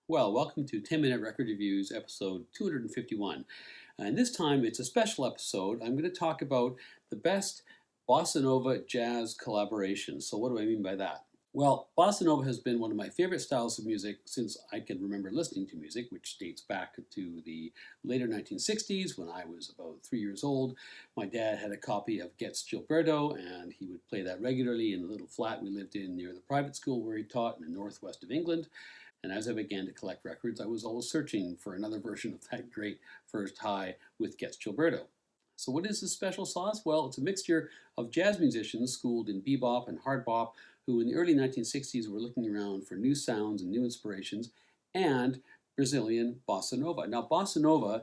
Well, welcome to 10-Minute Record Reviews, episode 251. And this time it's a special episode. I'm going to talk about the best bossa nova jazz collaborations. So, what do I mean by that? Well, bossa nova has been one of my favorite styles of music since I can remember listening to music, which dates back to the later 1960s when I was about 3 years old. My dad had a copy of Getz Gilberto, and he would play that regularly in the little flat we lived in near the private school where he taught in the northwest of England. And as I began to collect records, I was always searching for another version of that great first high with Getz Gilberto. So what is this special sauce? Well, it's a mixture of jazz musicians schooled in bebop and hard bop who in the early 1960s were looking around for new sounds and new inspirations, and Brazilian bossa nova. Now, bossa nova,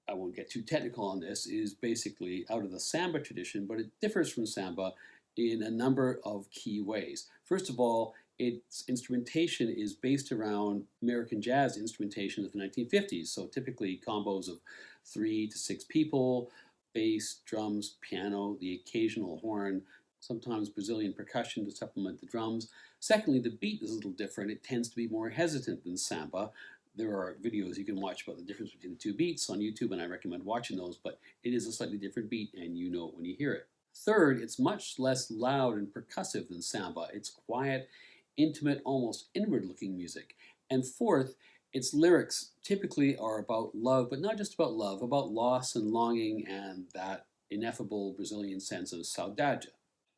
I won't get too technical on this, is basically out of the samba tradition, but it differs from samba in a number of key ways. First of all, its instrumentation is based around American jazz instrumentation of the 1950s. So typically combos of 3 to 6 people, bass, drums, piano, the occasional horn, sometimes Brazilian percussion to supplement the drums. Secondly, the beat is a little different. It tends to be more hesitant than samba. There are videos you can watch about the difference between the two beats on YouTube, and I recommend watching those, but it is a slightly different beat, and you know it when you hear it. Third, it's much less loud and percussive than samba. It's quiet, intimate, almost inward-looking music. And fourth, its lyrics typically are about love, but not just about love, about loss and longing and that ineffable Brazilian sense of saudade.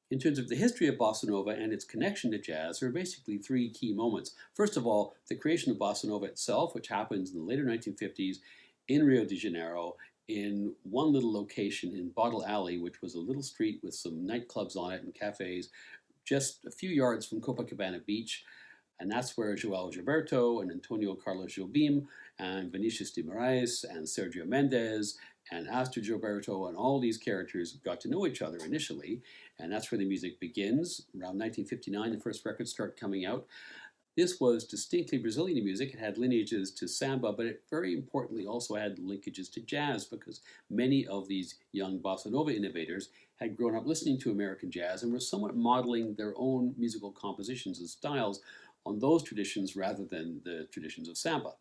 In terms of the history of bossa nova and its connection to jazz, there are basically 3 key moments. First of all, the creation of bossa nova itself, which happens in the later 1950s in Rio de Janeiro, in one little location in Bottle Alley, which was a little street with some nightclubs on it and cafes, just a few yards from Copacabana Beach. And that's where João Gilberto and Antonio Carlos Jobim and Vinicius de Moraes and Sergio Mendes and Astrid Gilberto and all these characters got to know each other initially. And that's where the music begins. Around 1959, the first records start coming out. This was distinctly Brazilian music. It had lineages to samba, but it very importantly also had linkages to jazz because many of these young bossa nova innovators had grown up listening to American jazz and were somewhat modeling their own musical compositions and styles on those traditions rather than the traditions of samba.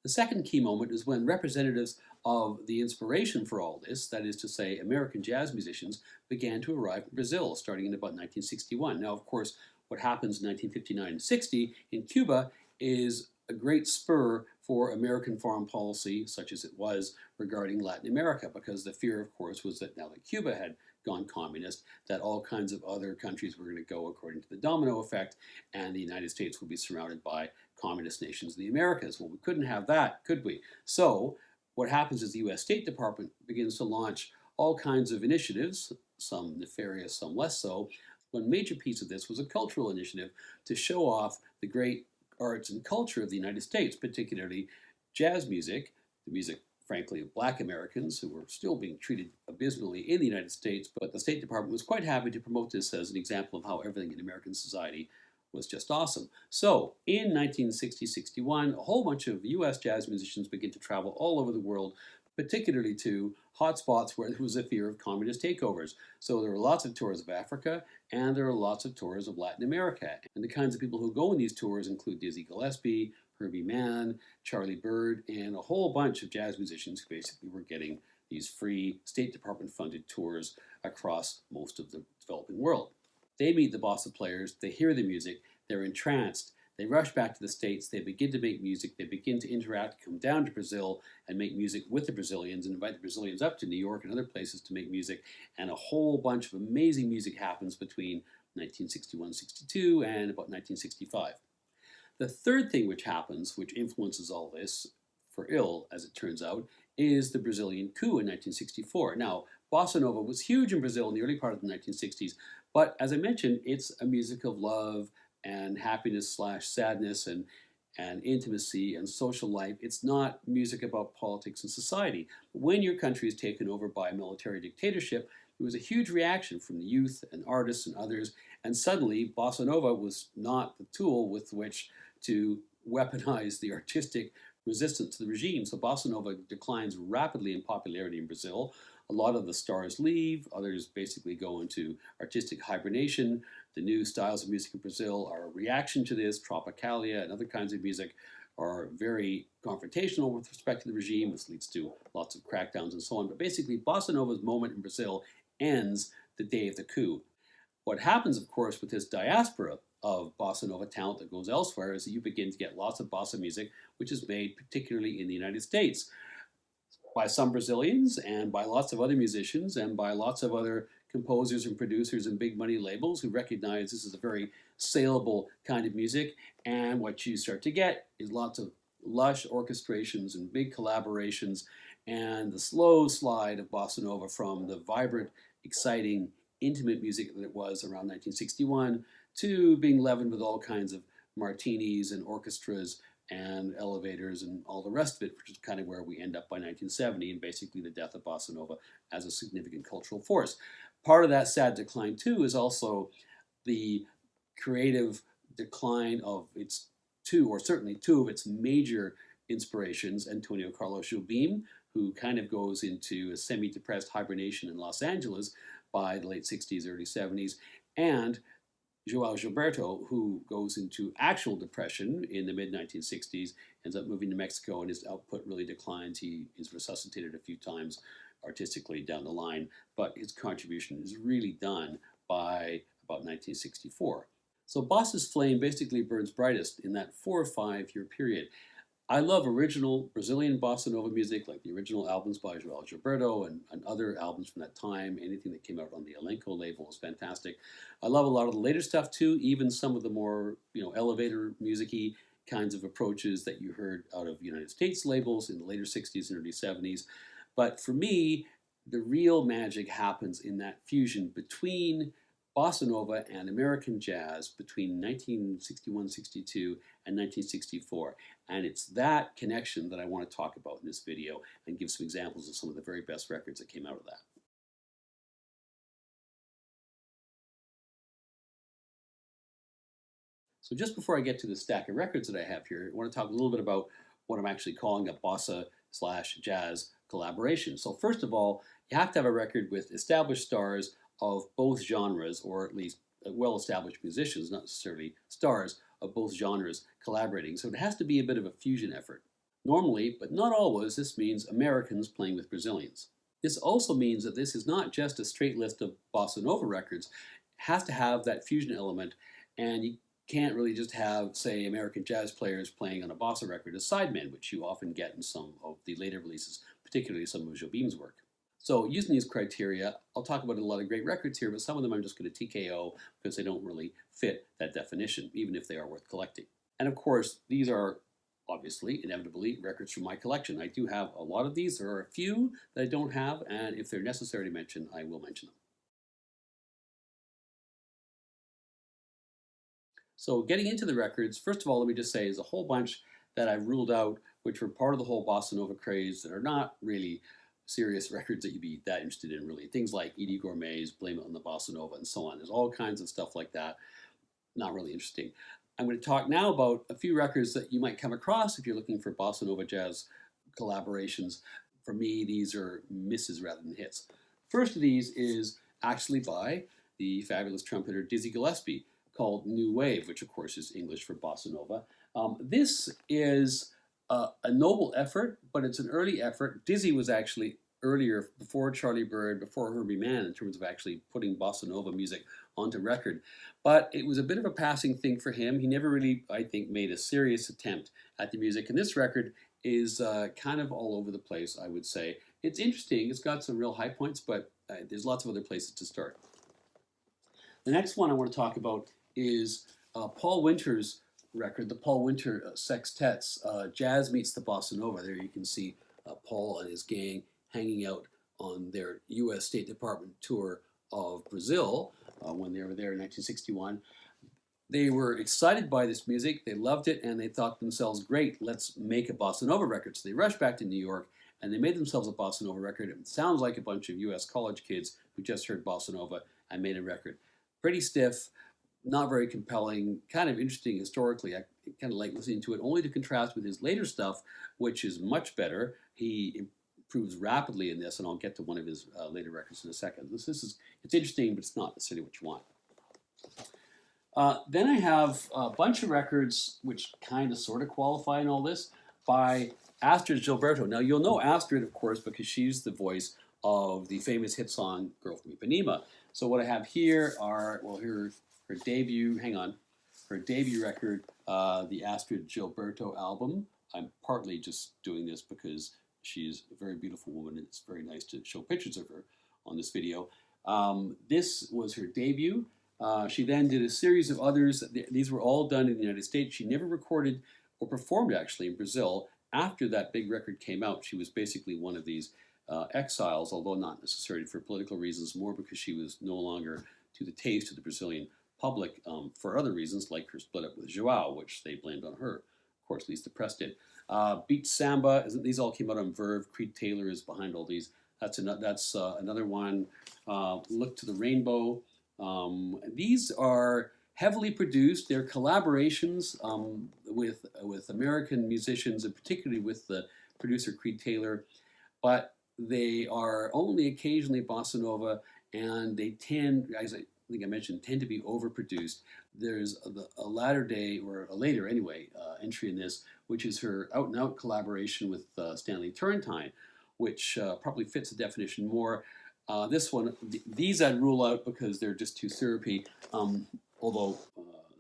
The second key moment is when representatives of the inspiration for all this, that is to say, American jazz musicians, began to arrive in Brazil starting in about 1961. Now, of course, what happens in 1959 and 60 in Cuba is a great spur for American foreign policy, such as it was regarding Latin America, because the fear, of course, was that now that Cuba had gone communist, that all kinds of other countries were going to go according to the domino effect, and the United States would be surrounded by communist nations of the Americas. Well, we couldn't have that, could we? So what happens is the U.S. State Department begins to launch all kinds of initiatives, some nefarious, some less so. One major piece of this was a cultural initiative to show off the great arts and culture of the United States, particularly jazz music, the music, frankly, of black Americans who were still being treated abysmally in the United States, but the State Department was quite happy to promote this as an example of how everything in American society was just awesome. So, in 1960-61, a whole bunch of US jazz musicians began to travel all over the world, particularly to hotspots where there was a fear of communist takeovers. So there were lots of tours of Africa, and there are lots of tours of Latin America. And the kinds of people who go on these tours include Dizzy Gillespie, Herbie Mann, Charlie Byrd, and a whole bunch of jazz musicians who basically were getting these free State Department funded tours across most of the developing world. They meet the bossa players, they hear the music, they're entranced, they rush back to the States, they begin to make music, they begin to interact, come down to Brazil and make music with the Brazilians and invite the Brazilians up to New York and other places to make music. And a whole bunch of amazing music happens between 1961-62 and about 1965. The third thing which happens, which influences all this, for ill as it turns out, is the Brazilian coup in 1964. Now, bossa nova was huge in Brazil in the early part of the 1960s, but as I mentioned, it's a music of love and happiness slash sadness and intimacy and social life. It's not music about politics and society. When your country is taken over by a military dictatorship, there was a huge reaction from the youth and artists and others, and suddenly bossa nova was not the tool with which to weaponize the artistic resistance to the regime. So bossa nova declines rapidly in popularity in Brazil. A lot of the stars leave, others basically go into artistic hibernation. The new styles of music in Brazil are a reaction to this. Tropicalia and other kinds of music are very confrontational with respect to the regime. This leads to lots of crackdowns and so on. But basically, Bossa Nova's moment in Brazil ends the day of the coup. What happens, of course, with this diaspora of Bossa Nova talent that goes elsewhere is that you begin to get lots of Bossa music, which is made particularly in the United States by some Brazilians and by lots of other musicians and by lots of other composers and producers and big money labels who recognize this is a very saleable kind of music. And what you start to get is lots of lush orchestrations and big collaborations and the slow slide of Bossa Nova from the vibrant, exciting, intimate music that it was around 1961 to being leavened with all kinds of martinis and orchestras and elevators and all the rest of it, which is kind of where we end up by 1970 and basically the death of Bossa Nova as a significant cultural force. Part of that sad decline, too, is also the creative decline of its certainly two of its major inspirations, Antonio Carlos Jobim, who kind of goes into a semi-depressed hibernation in Los Angeles by the late 60s, early 70s, and João Gilberto, who goes into actual depression in the mid-1960s, ends up moving to Mexico, and his output really declines. He is resuscitated a few times artistically down the line, but his contribution is really done by about 1964. So Bossa's flame basically burns brightest in that 4 or 5 year period. I love original Brazilian bossa nova music, like the original albums by João Gilberto and other albums from that time. Anything that came out on the Elenco label was fantastic. I love a lot of the later stuff too, even some of the more elevator music-y kinds of approaches that you heard out of United States labels in the later 60s and early 70s. But for me, the real magic happens in that fusion between bossa nova and American jazz between 1961-62 and 1964. And it's that connection that I want to talk about in this video and give some examples of some of the very best records that came out of that. So just before I get to the stack of records that I have here, I want to talk a little bit about what I'm actually calling a bossa/jazz collaboration. So first of all, you have to have a record with established stars of both genres, or at least well-established musicians, not necessarily stars of both genres collaborating. So it has to be a bit of a fusion effort. Normally, but not always, this means Americans playing with Brazilians. This also means that this is not just a straight list of bossa nova records. It has to have that fusion element, and you can't really just have, say, American jazz players playing on a bossa record as sidemen, which you often get in some of the later releases, particularly some of Jobim's work. So using these criteria, I'll talk about a lot of great records here, but some of them I'm just going to TKO because they don't really fit that definition, even if they are worth collecting. And of course, these are obviously, inevitably, records from my collection. I do have a lot of these. There are a few that I don't have, and if they're necessary to mention, I will mention them. So getting into the records, first of all, let me just say there's a whole bunch that I've ruled out, which were part of the whole bossa nova craze that are not really serious records that you'd be that interested in, really. Things like Edie Gourmet's Blame It on the Bossa Nova and so on. There's all kinds of stuff like that. Not really interesting. I'm going to talk now about a few records that you might come across if you're looking for bossa nova jazz collaborations. For me, these are misses rather than hits. First of these is actually by the fabulous trumpeter Dizzy Gillespie, called New Wave, which of course is English for bossa nova. This is a noble effort, but it's an early effort. Dizzy was actually earlier, before Charlie Bird, before Herbie Mann, in terms of actually putting bossa nova music onto record. But it was a bit of a passing thing for him. He never really, I think, made a serious attempt at the music. And this record is kind of all over the place, I would say. It's interesting. It's got some real high points, but there's lots of other places to start. The next one I want to talk about is Paul Winter's record, the Paul Winter Sextets, Jazz Meets the Bossa Nova. There you can see Paul and his gang hanging out on their U.S. State Department tour of Brazil when they were there in 1961. They were excited by this music, they loved it, and they thought to themselves, great, let's make a bossa nova record. So they rushed back to New York, and they made themselves a bossa nova record. It sounds like a bunch of U.S. college kids who just heard bossa nova and made a record. Pretty stiff, not very compelling, kind of interesting historically. I kind of like listening to it, only to contrast with his later stuff, which is much better. He improves rapidly in this, and I'll get to one of his later records in a second. It's interesting, but it's not necessarily what you want. Then I have a bunch of records which kind of sort of qualify in all this by Astrid Gilberto. Now you'll know Astrid, of course, because she's the voice of the famous hit song "Girl from Ipanema." So what I have here are her debut. Hang on, her debut record, the Astrid Gilberto album. I'm partly just doing this because she's a very beautiful woman. It's very nice to show pictures of her on this video. This was her debut. She then did a series of others. These were all done in the United States. She never recorded or performed actually in Brazil. After that big record came out, she was basically one of these exiles, although not necessarily for political reasons, more because she was no longer to the taste of the Brazilian public for other reasons, like her split up with Joao, which they blamed on her. Of course, at least the press did. Beat Samba, these all came out on Verve. Creed Taylor is behind all these. That's another one. Look to the Rainbow. These are heavily produced. They're collaborations with American musicians, and particularly with the producer Creed Taylor. But they are only occasionally bossa nova, and they tend, as I think I mentioned, tend to be overproduced. There's a latter day, or a later anyway, entry in this, which is her out-and-out collaboration with Stanley Turrentine, which probably fits the definition more. This one, these I'd rule out because they're just too syrupy, although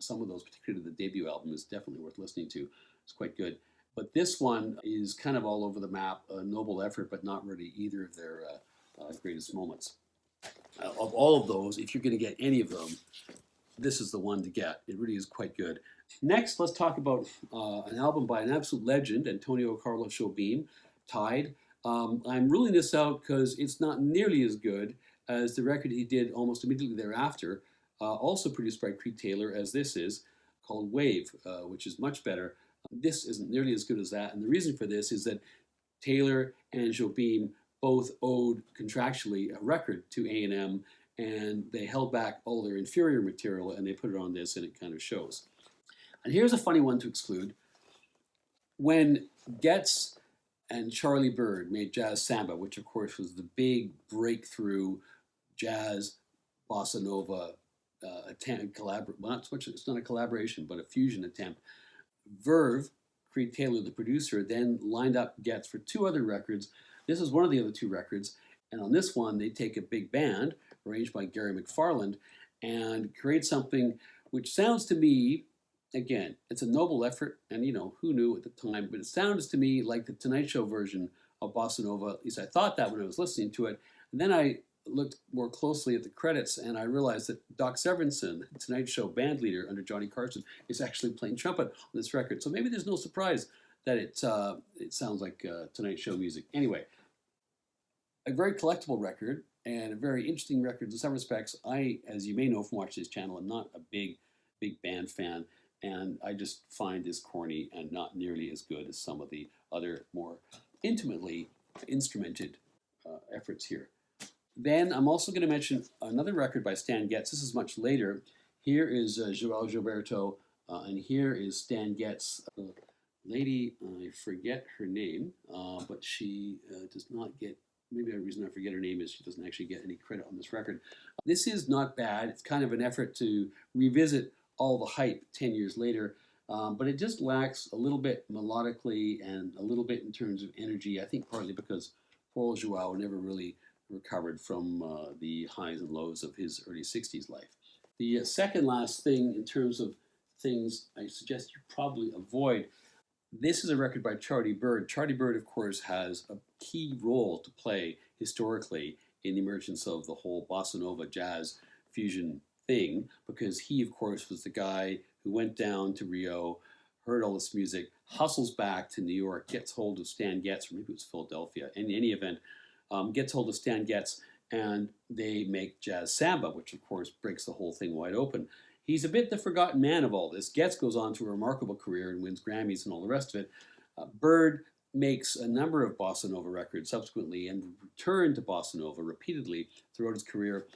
some of those, particularly the debut album, is definitely worth listening to. It's quite good. But this one is kind of all over the map, a noble effort, but not really either of their greatest moments. Of all of those, if you're going to get any of them, this is the one to get. It really is quite good. Next, let's talk about an album by an absolute legend, Antonio Carlos Jobim, Tide. I'm ruling this out because it's not nearly as good as the record he did almost immediately thereafter, also produced by Creed Taylor, as this is, called Wave, which is much better. This isn't nearly as good as that, and the reason for this is that Taylor and Jobim both owed contractually a record to A&M, and they held back all their inferior material and they put it on this, and it kind of shows. And here's a funny one to exclude. When Getz and Charlie Bird made Jazz Samba, which of course was the big breakthrough jazz bossa nova attempt, not so much, it's not a collaboration, but a fusion attempt. Verve, Creed Taylor, the producer, then lined up Getz for two other records. This is one of the other two records, and on this one they take a big band arranged by Gary McFarland and create something which sounds to me, again, it's a noble effort, and who knew at the time, but it sounds to me like the Tonight Show version of bossa nova. At least I thought that when I was listening to it. And then I looked more closely at the credits, and I realized that Doc Severinsen, the Tonight Show band leader under Johnny Carson, is actually playing trumpet on this record. So maybe there's no surprise that it sounds like Tonight Show music. Anyway, a very collectible record and a very interesting record in some respects. I, as you may know from watching this channel, am not a big band fan, and I just find this corny and not nearly as good as some of the other more intimately instrumented efforts here. Then I'm also going to mention another record by Stan Getz. This is much later. Here is Joao Gilberto, and here is Stan Getz. Lady, I forget her name, but she does not get, maybe the reason I forget her name is she doesn't actually get any credit on this record. This is not bad. It's kind of an effort to revisit all the hype 10 years later, but it just lacks a little bit melodically and a little bit in terms of energy, I think partly because Paul Joao never really recovered from the highs and lows of his early 60s life. The second last thing in terms of things I suggest you probably avoid, this is a record by Charlie Bird. Charlie Bird, of course, has a key role to play historically in the emergence of the whole bossa nova jazz fusion thing, because he, of course, was the guy who went down to Rio, heard all this music, hustles back to New York, gets hold of Stan Getz, or maybe it was Philadelphia, in any event, gets hold of Stan Getz, and they make Jazz Samba, which of course breaks the whole thing wide open. He's a bit the forgotten man of all this. Getz goes on to a remarkable career and wins Grammys and all the rest of it. Bird makes a number of bossa nova records subsequently and returned to bossa nova repeatedly throughout his career.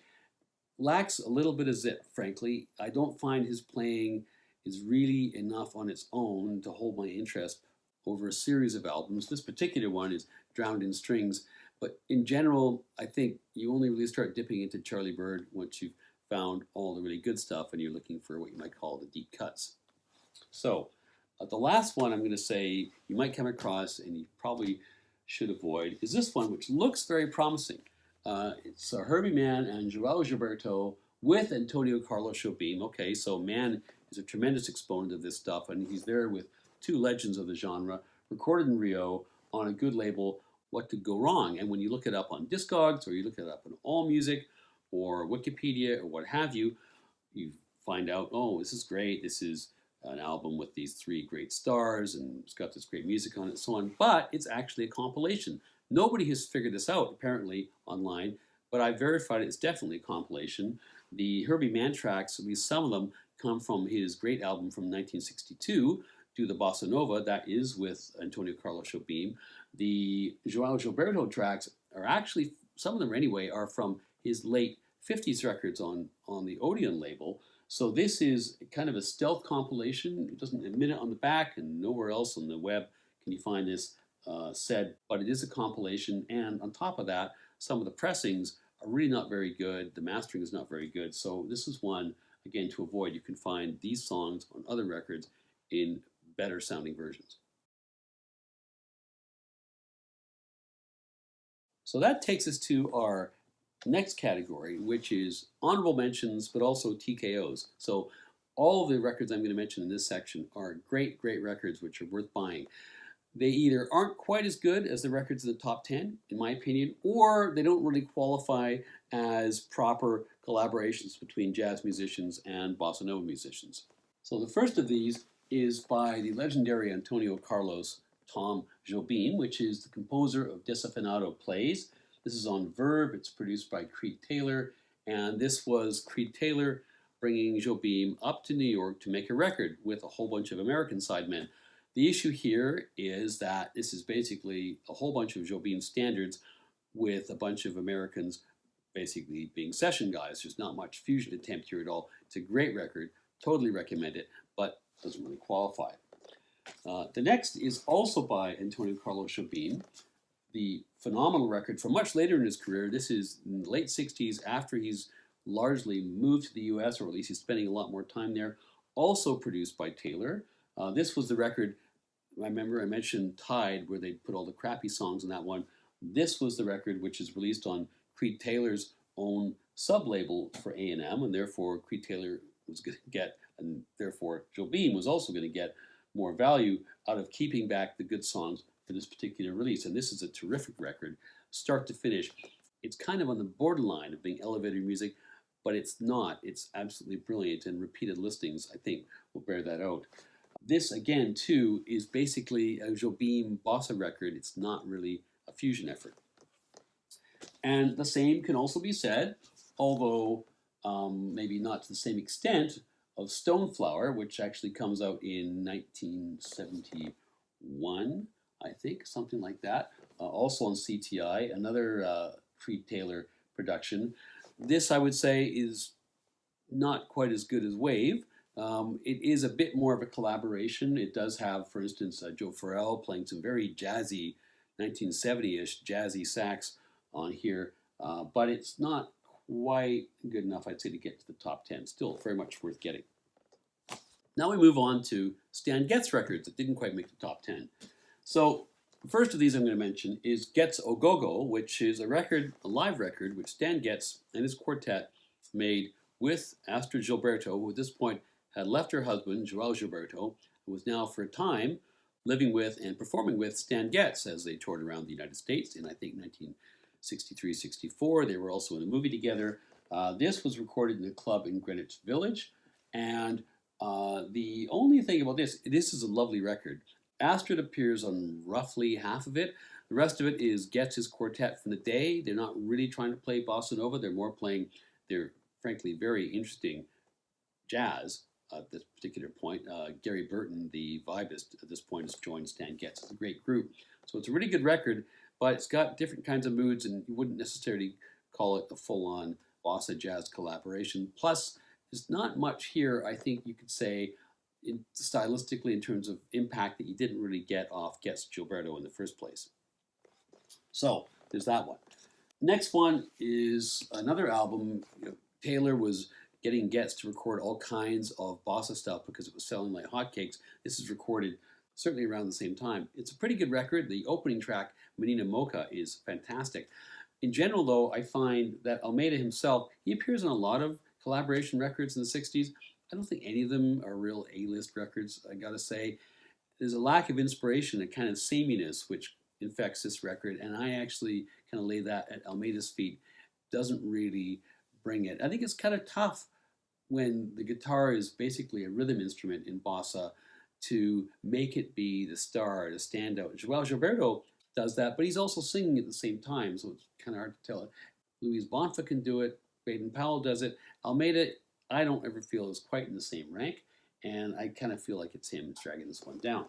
Lacks a little bit of zip, frankly. I don't find his playing is really enough on its own to hold my interest over a series of albums. This particular one is Drowned in Strings. But in general, I think you only really start dipping into Charlie Bird once you've found all the really good stuff and you're looking for what you might call the deep cuts. So the last one I'm going to say you might come across and you probably should avoid is this one, which looks very promising. It's Herbie Mann and João Gilberto with Antonio Carlos Jobim. Okay, so Mann is a tremendous exponent of this stuff, and he's there with two legends of the genre, recorded in Rio on a good label, What Could Go Wrong? And when you look it up on Discogs, or you look it up on AllMusic, or Wikipedia, or what have you, you find out, oh, this is great. This is an album with these three great stars, and it's got this great music on it, and so on. But it's actually a compilation. Nobody has figured this out, apparently, online, but I verified it's definitely a compilation. The Herbie Mann tracks, at least some of them, come from his great album from 1962, Do the Bossa Nova, that is with Antonio Carlos Jobim. The João Gilberto tracks are actually, some of them anyway, are from his late 50s records on the Odeon label. So this is kind of a stealth compilation. It doesn't admit it on the back, and nowhere else on the web can you find this said, but it is a compilation. And on top of that, some of the pressings are really not very good. The mastering is not very good. So this is one, again, to avoid. You can find these songs on other records in better sounding versions. So that takes us to our next category, which is honorable mentions, but also TKOs. So all of the records I'm going to mention in this section are great, great records which are worth buying. They either aren't quite as good as the records in the top 10, in my opinion, or they don't really qualify as proper collaborations between jazz musicians and bossa nova musicians. So the first of these is by the legendary Antonio Carlos Tom Jobim, which is the composer of Desafinado Plays. This is on Verve. It's produced by Creed Taylor, and this was Creed Taylor bringing Jobim up to New York to make a record with a whole bunch of American sidemen. The issue here is that this is basically a whole bunch of Jobim standards with a bunch of Americans basically being session guys. There's not much fusion attempt here at all. It's a great record, totally recommend it, but doesn't really qualify. The next is also by Antonio Carlos Jobim, the phenomenal record from much later in his career. This is in the late 60s, after he's largely moved to the US, or at least he's spending a lot more time there, also produced by Taylor. This was the record, I remember I mentioned Tide, where they put all the crappy songs in that one. This was the record which is released on Creed Taylor's own sub-label for A&M, and therefore Creed Taylor was going to get, and therefore Jobim was also going to get more value out of keeping back the good songs for this particular release. And this is a terrific record, start to finish. It's kind of on the borderline of being elevator music, but it's not. It's absolutely brilliant, and repeated listings, I think, will bear that out. This, again, too, is basically a Jobim bossa record. It's not really a fusion effort. And the same can also be said, although maybe not to the same extent, of Stoneflower, which actually comes out in 1971, I think, something like that. Also on CTI, another Creed Taylor production. This, I would say, is not quite as good as Wave. It is a bit more of a collaboration. It does have, for instance, Joe Farrell playing some very jazzy, 1970-ish jazzy sax on here, but it's not quite good enough, I'd say, to get to the top 10. Still very much worth getting. Now we move on to Stan Getz records that didn't quite make the top 10. So the first of these I'm going to mention is Getz Ogogo, which is a record, a live record, which Stan Getz and his quartet made with Astrid Gilberto, who at this point had left her husband, João Gilberto, who was now for a time living with and performing with Stan Getz as they toured around the United States in, I think, 1963-64. They were also in a movie together. This was recorded in a club in Greenwich Village, and the only thing about this is a lovely record. Astrid appears on roughly half of it. The rest of it is Getz's quartet from the day. They're not really trying to play bossa nova. They're more playing their, frankly, very interesting jazz at this particular point. Gary Burton, the vibist, at this point has joined Stan Getz. It's a great group. So it's a really good record, but it's got different kinds of moods, and you wouldn't necessarily call it a full-on bossa jazz collaboration. Plus, there's not much here, I think you could say, stylistically in terms of impact that you didn't really get off Getz Gilberto in the first place. So there's that one. Next one is another album. Taylor was getting Getz to record all kinds of bossa stuff because it was selling like hotcakes. This is recorded certainly around the same time. It's a pretty good record. The opening track, Menina Mocha, is fantastic. In general, though, I find that Almeida himself, he appears on a lot of collaboration records in the 60s. I don't think any of them are real A-list records, I gotta say. There's a lack of inspiration, a kind of sameness, which infects this record, and I actually kind of lay that at Almeida's feet. Doesn't really bring it. I think it's kind of tough when the guitar is basically a rhythm instrument in bossa to make it be the star, the standout. João Gilberto does that, but he's also singing at the same time, so it's kind of hard to tell. Luis Bonfa can do it. Baden Powell does it. Almeida, I don't ever feel is quite in the same rank, and I kind of feel like it's him dragging this one down.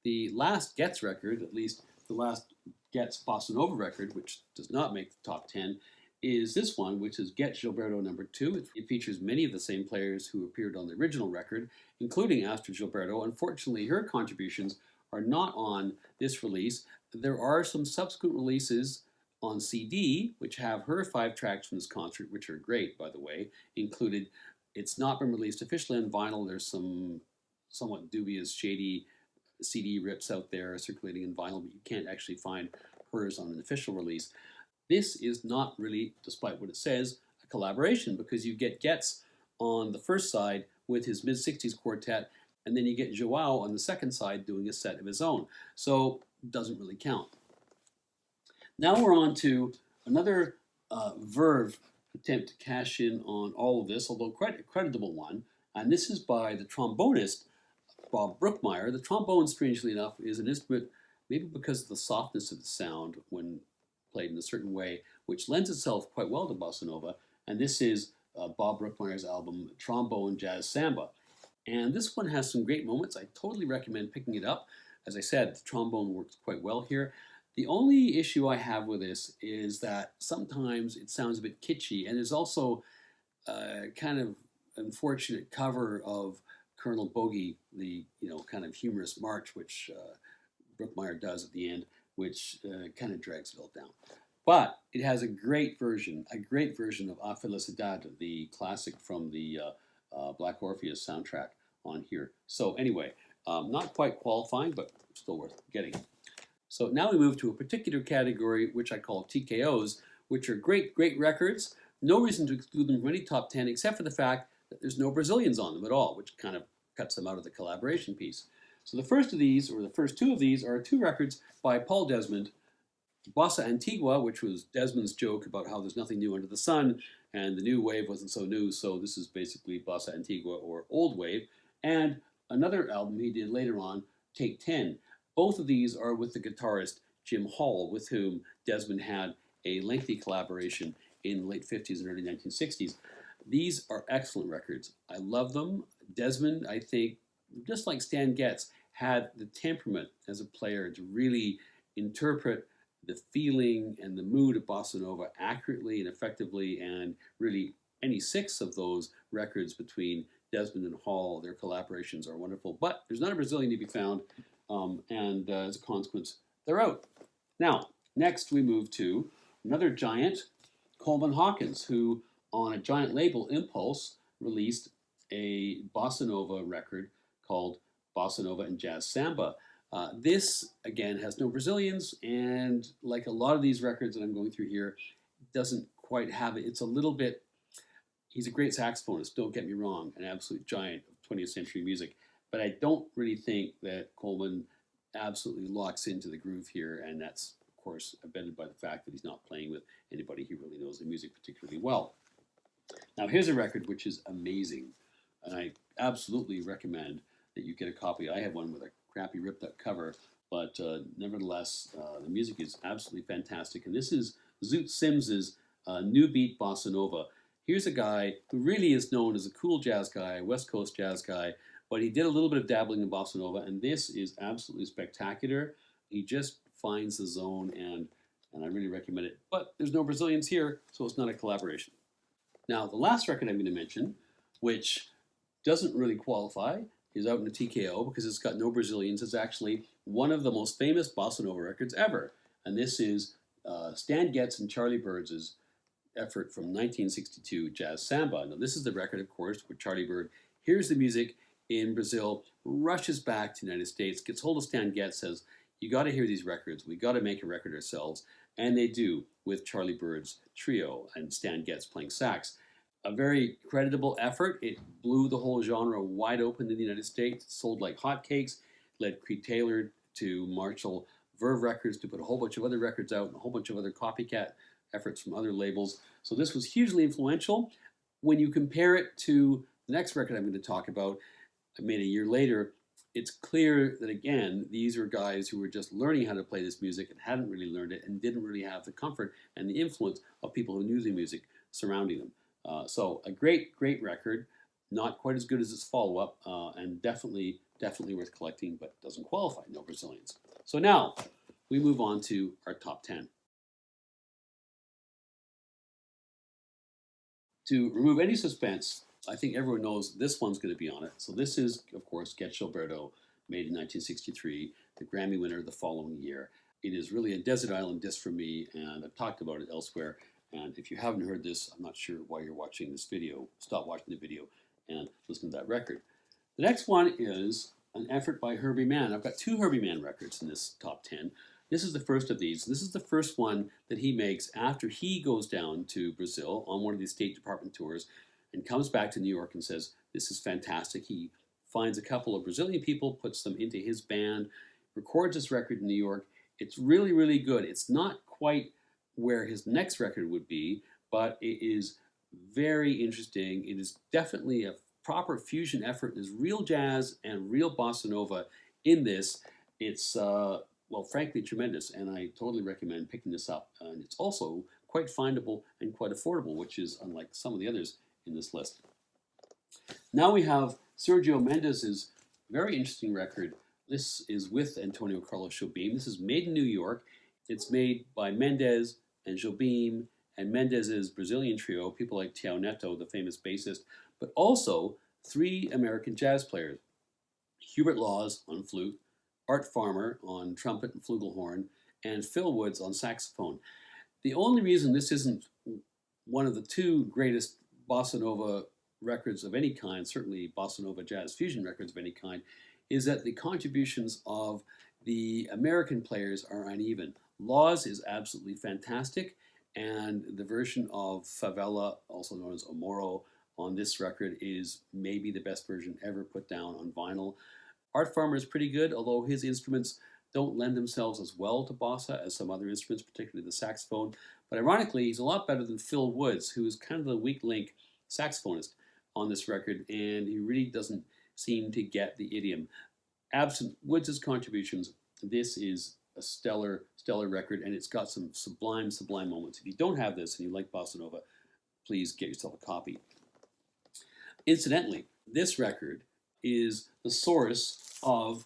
The last Getz record, at least the last Getz Bossa Nova record, which does not make the top 10, is this one, which is Getz Gilberto number 2. It features many of the same players who appeared on the original record, including Astrid Gilberto. Unfortunately, her contributions are not on this release. There are some subsequent releases on CD, which have her 5 tracks from this concert, which are great, by the way, included. It's not been released officially on vinyl. There's some somewhat dubious, shady CD rips out there circulating in vinyl, but you can't actually find hers on an official release. This is not really, despite what it says, a collaboration, because you get Getz on the first side with his mid-60s quartet, and then you get João on the second side doing a set of his own. So it doesn't really count. Now we're on to another Verve attempt to cash in on all of this, although quite a creditable one, and this is by the trombonist Bob Brookmeyer. The trombone, strangely enough, is an instrument, maybe because of the softness of the sound when played in a certain way, which lends itself quite well to bossa nova, and this is Bob Brookmeyer's album Trombone Jazz Samba. And this one has some great moments. I totally recommend picking it up. As I said, the trombone works quite well here. The only issue I have with this is that sometimes it sounds a bit kitschy, and there's also a kind of unfortunate cover of Colonel Bogey, the kind of humorous march, which Brookmeyer does at the end, which kind of drags it all down. But it has a great version of A Felicidade, the classic from the Black Orpheus soundtrack on here. So anyway, not quite qualifying, but still worth getting. So now we move to a particular category, which I call TKOs, which are great records. No reason to exclude them from any top 10, except for the fact that there's no Brazilians on them at all, which kind of cuts them out of the collaboration piece. So the first of these, or the first 2 of these, are 2 records by Paul Desmond. Bossa Antigua, which was Desmond's joke about how there's nothing new under the sun, and the new wave wasn't so new, so this is basically Bossa Antigua or Old Wave. And another album he did later on, Take 10. Both of these are with the guitarist Jim Hall, with whom Desmond had a lengthy collaboration in the late 50s and early 1960s. These are excellent records. I love them. Desmond, I think, just like Stan Getz, had the temperament as a player to really interpret the feeling and the mood of bossa nova accurately and effectively, and really any 6 of those records between Desmond and Hall, their collaborations are wonderful. But there's not a Brazilian to be found, and as a consequence, they're out. Now, next we move to another giant, Coleman Hawkins, who on a giant label, Impulse, released a bossa nova record called Bossa Nova and Jazz Samba. This, again, has no Brazilians, and like a lot of these records that I'm going through here, doesn't quite have it. It's a little bit, he's a great saxophonist, don't get me wrong, an absolute giant of 20th century music, but I don't really think that Coleman absolutely locks into the groove here, and that's, of course, abetted by the fact that he's not playing with anybody who really knows the music particularly well. Now, here's a record which is amazing, and I absolutely recommend that you get a copy. I have one with a crappy ripped up cover, but nevertheless, the music is absolutely fantastic. And this is Zoot Sims's New Beat Bossa Nova. Here's a guy who really is known as a cool jazz guy, West Coast jazz guy, but he did a little bit of dabbling in Bossa Nova, and this is absolutely spectacular. He just finds the zone, and I really recommend it. But there's no Brazilians here, so it's not a collaboration. Now, the last record I'm going to mention, which doesn't really qualify, is out in the TKO because it's got no Brazilians. It's actually one of the most famous bossa nova records ever. And this is Stan Getz and Charlie Byrds' effort from 1962, Jazz Samba. Now, this is the record, of course, where Charlie Bird hears the music in Brazil, rushes back to the United States, gets hold of Stan Getz, says, you got to hear these records. We got to make a record ourselves. And they do, with Charlie Bird's trio and Stan Getz playing sax. A very creditable effort. It blew the whole genre wide open in the United States. It sold like hotcakes, led Creed Taylor to Marshall Verve Records to put a whole bunch of other records out and a whole bunch of other copycat efforts from other labels. So this was hugely influential. When you compare it to the next record I'm going to talk about, made a year later, it's clear that, again, these are guys who were just learning how to play this music and hadn't really learned it and didn't really have the comfort and the influence of people who knew the music surrounding them. So a great record, not quite as good as its follow-up, and definitely worth collecting, but doesn't qualify, no Brazilians. So now we move on to our top 10. To remove any suspense, I think everyone knows this one's going to be on it. So this is, of course, Get Gilberto, made in 1963, the Grammy winner the following year. It is really a desert island disc for me, and I've talked about it elsewhere. And if you haven't heard this, I'm not sure why you're watching this video. Stop watching the video and listen to that record. The next one is an effort by Herbie Mann. I've got two Herbie Mann records in this top 10. This is the first of these. This is the first one that he makes after he goes down to Brazil on one of these State Department tours and comes back to New York and says, this is fantastic. He finds a couple of Brazilian people, puts them into his band, records this record in New York. It's really good. It's not quite where his next record would be, but it is very interesting. It is definitely a proper fusion effort. There's real jazz and real bossa nova in this. It's, well, frankly, tremendous, and I totally recommend picking this up. And it's also quite findable and quite affordable, which is unlike some of the others in this list. Now we have Sergio Mendes's very interesting record. This is with Antonio Carlos Jobim. This is made in New York. It's made by Mendes and Jobim and Mendes's Brazilian trio, people like Tião Neto, the famous bassist, but also three American jazz players. Hubert Laws on flute, Art Farmer on trumpet and flugelhorn, and Phil Woods on saxophone. The only reason this isn't one of the two greatest bossa nova records of any kind, certainly bossa nova jazz fusion records of any kind, is that the contributions of the American players are uneven. Laws is absolutely fantastic, and the version of Favela, also known as Omoro, on this record is maybe the best version ever put down on vinyl. Art Farmer is pretty good, although his instruments don't lend themselves as well to bossa as some other instruments, particularly the saxophone. But ironically, he's a lot better than Phil Woods, who is kind of the weak link saxophonist on this record, and he really doesn't seem to get the idiom. Absent Woods' contributions, this is a stellar record, and it's got some sublime moments. If you don't have this and you like bossa nova, please get yourself a copy. Incidentally, this record is the source of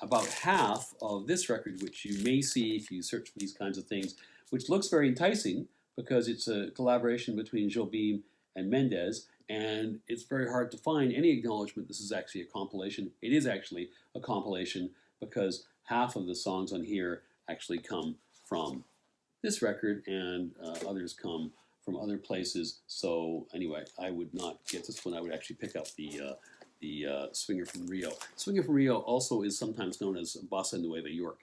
about half of this record, which you may see if you search for these kinds of things, which looks very enticing because it's a collaboration between Jobim and Mendes, and it's very hard to find any acknowledgement this is actually a compilation. It is actually a compilation because half of the songs on here actually come from this record, and others come from other places. So anyway, I would not get this one. I would actually pick up the Swinger from Rio. Swinger from Rio also is sometimes known as Bossa Nueva York.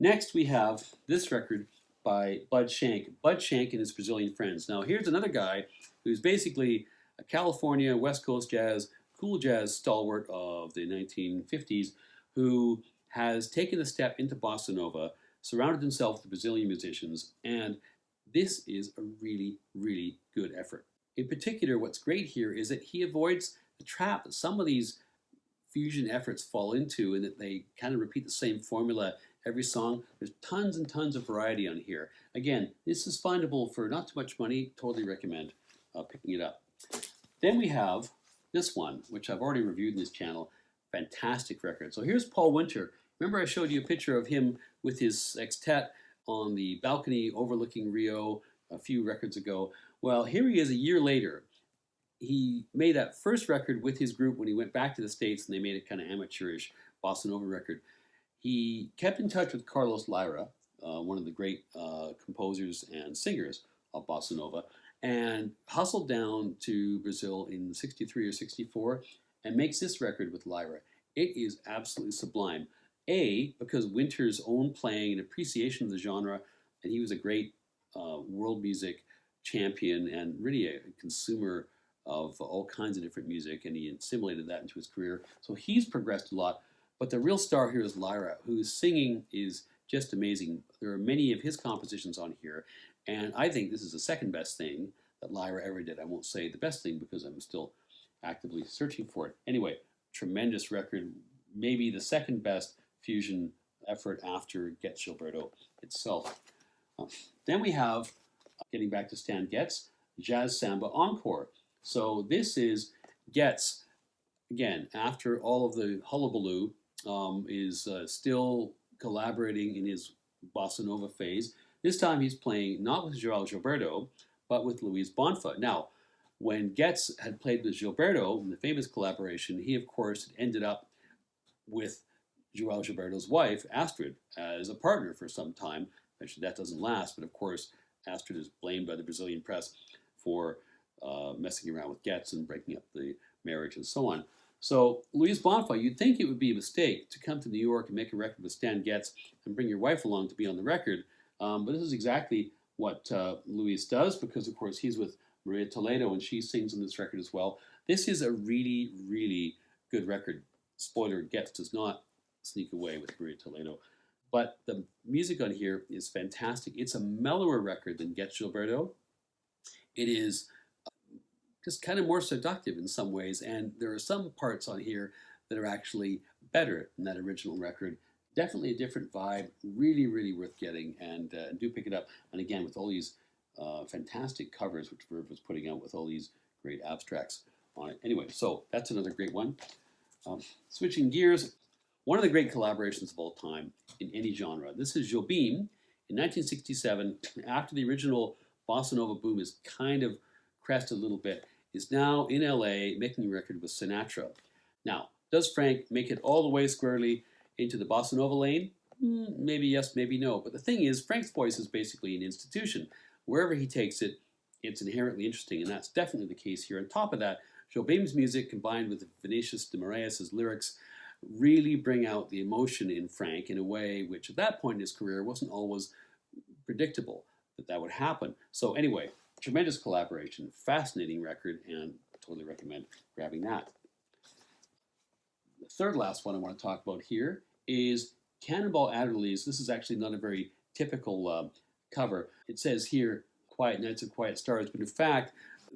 Next, we have this record by Bud Shank. Bud Shank and his Brazilian friends. Now, here's another guy who's basically a California West Coast jazz, cool jazz stalwart of the 1950s, who has taken a step into bossa nova, surrounded himself with Brazilian musicians, and this is a really good effort. In particular, what's great here is that he avoids the trap that some of these fusion efforts fall into, and that they kind of repeat the same formula every song. There's tons and tons of variety on here. Again, this is findable for not too much money. Totally recommend picking it up. Then we have this one, which I've already reviewed in this channel. Fantastic record. So here's Paul Winter. Remember I showed you a picture of him with his sextet on the balcony overlooking Rio a few records ago? Well, here he is a year later. He made that first record with his group when he went back to the States, and they made a kind of amateurish bossa nova record. He kept in touch with Carlos Lyra, one of the great composers and singers of Bossa Nova, and hustled down to Brazil in 63 or 64 and makes this record with Lyra. It is absolutely sublime. A, because Winter's own playing and appreciation of the genre, and he was a great world music champion and really a consumer of all kinds of different music, and he assimilated that into his career. So he's progressed a lot. But the real star here is Lyra, whose singing is just amazing. There are many of his compositions on here, and I think this is the second best thing that Lyra ever did. I won't say the best thing because I'm still actively searching for it. Anyway, tremendous record, maybe the second best fusion effort after Getz Gilberto itself. Then we have, getting back to Stan Getz, Jazz Samba Encore. So this is Getz, again, after all of the hullabaloo, is still collaborating in his bossa nova phase. This time he's playing not with João Gilberto, but with Luis Bonfa. Now, when Getz had played with Gilberto in the famous collaboration, he of course ended up with João Gilberto's wife, Astrid, as a partner for some time. Actually, that doesn't last, but of course, Astrid is blamed by the Brazilian press for messing around with Getz and breaking up the marriage and so on. So Luis Bonfa, you'd think it would be a mistake to come to New York and make a record with Stan Getz and bring your wife along to be on the record. But this is exactly what Luis does, because of course he's with Maria Toledo and she sings on this record as well. This is a really, really good record. Spoiler, Getz does not sneak away with Maria Toledo. But the music on here is fantastic. It's a mellower record than Getz Gilberto. It is just kind of more seductive in some ways, and there are some parts on here that are actually better than that original record. Definitely a different vibe, really, really worth getting, and do pick it up. And again, with all these fantastic covers, which Verve was putting out with all these great abstracts on it. Anyway, so that's another great one. Switching gears, one of the great collaborations of all time in any genre. This is Jobim in 1967, after the original Bossa Nova boom is kind of crested a little bit, is now in LA making a record with Sinatra. Now, does Frank make it all the way squarely into the Bossa Nova lane? Maybe yes, maybe no. But the thing is, Frank's voice is basically an institution. Wherever he takes it, it's inherently interesting, and that's definitely the case here. On top of that, Jobim's music combined with Vinicius de Moraes' lyrics really bring out the emotion in Frank in a way which at that point in his career wasn't always predictable that would happen. So anyway, tremendous collaboration, fascinating record, and totally recommend grabbing that. The third last one I want to talk about here is Cannonball Adderley's. This is actually not a very typical cover. It says here, Quiet Nights of Quiet Stars, but in fact,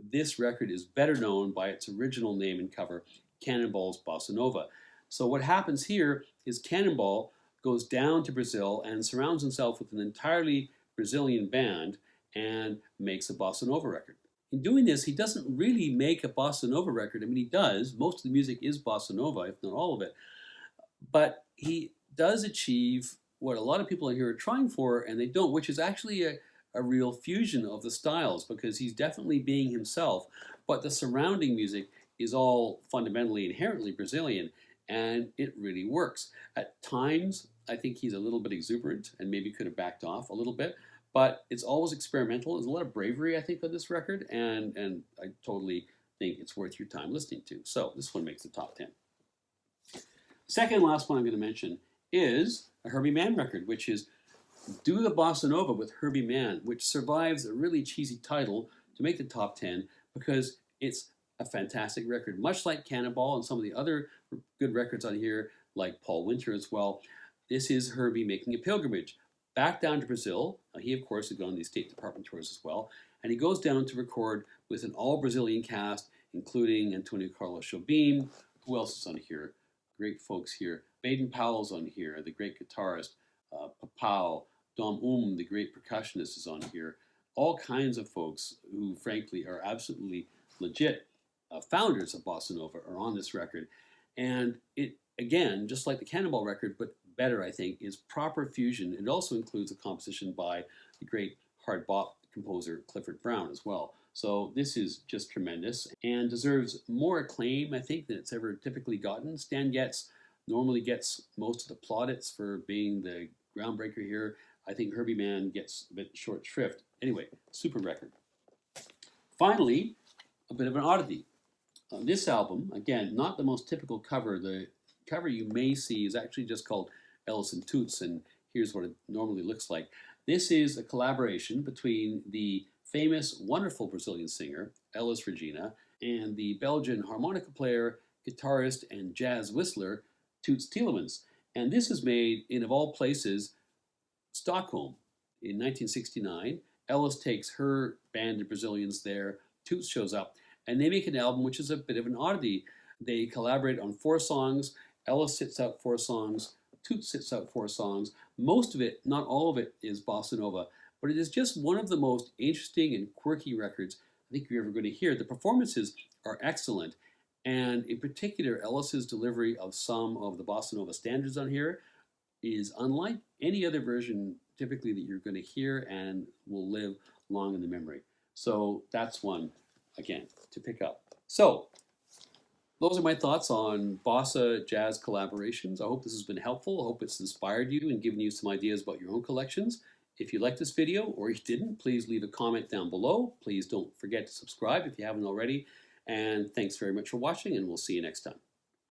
this record is better known by its original name and cover, Cannonball's Bossa Nova. So what happens here is Cannonball goes down to Brazil and surrounds himself with an entirely Brazilian band and makes a Bossa Nova record. In doing this, he doesn't really make a Bossa Nova record. I mean, he does. Most of the music is Bossa Nova, if not all of it. But he does achieve what a lot of people here are trying for, and they don't, which is actually a real fusion of the styles, because he's definitely being himself, but the surrounding music is all fundamentally, inherently Brazilian, and it really works. At times, I think he's a little bit exuberant and maybe could have backed off a little bit, but it's always experimental. There's a lot of bravery, I think, on this record, and I totally think it's worth your time listening to. So this one makes the top 10. Second and last one I'm going to mention is a Herbie Mann record, which is Do the Bossa Nova with Herbie Mann, which survives a really cheesy title to make the top 10 because it's a fantastic record. Much like Cannonball and some of the other good records on here, like Paul Winter as well, this is Herbie making a pilgrimage back down to Brazil. He, of course, had gone on these State Department tours as well, and he goes down to record with an all-Brazilian cast, including Antonio Carlos Jobim. Who else is on here? Great folks here. Baden Powell's on here, the great guitarist. Papao, Dom the great percussionist, is on here. All kinds of folks who, frankly, are absolutely legit founders of Bossa Nova are on this record. And it, again, just like the Cannonball record, but better, I think, is proper fusion. It also includes a composition by the great hard bop composer Clifford Brown as well. So this is just tremendous and deserves more acclaim, I think, than it's ever typically gotten. Stan Getz normally gets most of the plaudits for being the groundbreaker here. I think Herbie Mann gets a bit short shrift. Anyway, super record. Finally, a bit of an oddity. On this album, again, not the most typical cover. The cover you may see is actually just called Ellis and Toots, and here's what it normally looks like. This is a collaboration between the famous, wonderful Brazilian singer, Elis Regina, and the Belgian harmonica player, guitarist, and jazz whistler, Toots Thielemans. And this is made in, of all places, Stockholm in 1969. Elis takes her band of Brazilians there, Toots shows up, and they make an album which is a bit of an oddity. They collaborate on 4 songs. Elis sits out 4 songs. Toots sits out 4 songs. Most of it, not all of it, is bossa nova, but it is just one of the most interesting and quirky records I think you're ever going to hear. The performances are excellent, and in particular, Ellis's delivery of some of the bossa nova standards on here is unlike any other version typically that you're going to hear and will live long in the memory. So that's one, again, to pick up. So those are my thoughts on bossa jazz collaborations. I hope this has been helpful. I hope it's inspired you and given you some ideas about your own collections. If you liked this video or you didn't, please leave a comment down below. Please don't forget to subscribe if you haven't already. And thanks very much for watching, and we'll see you next time.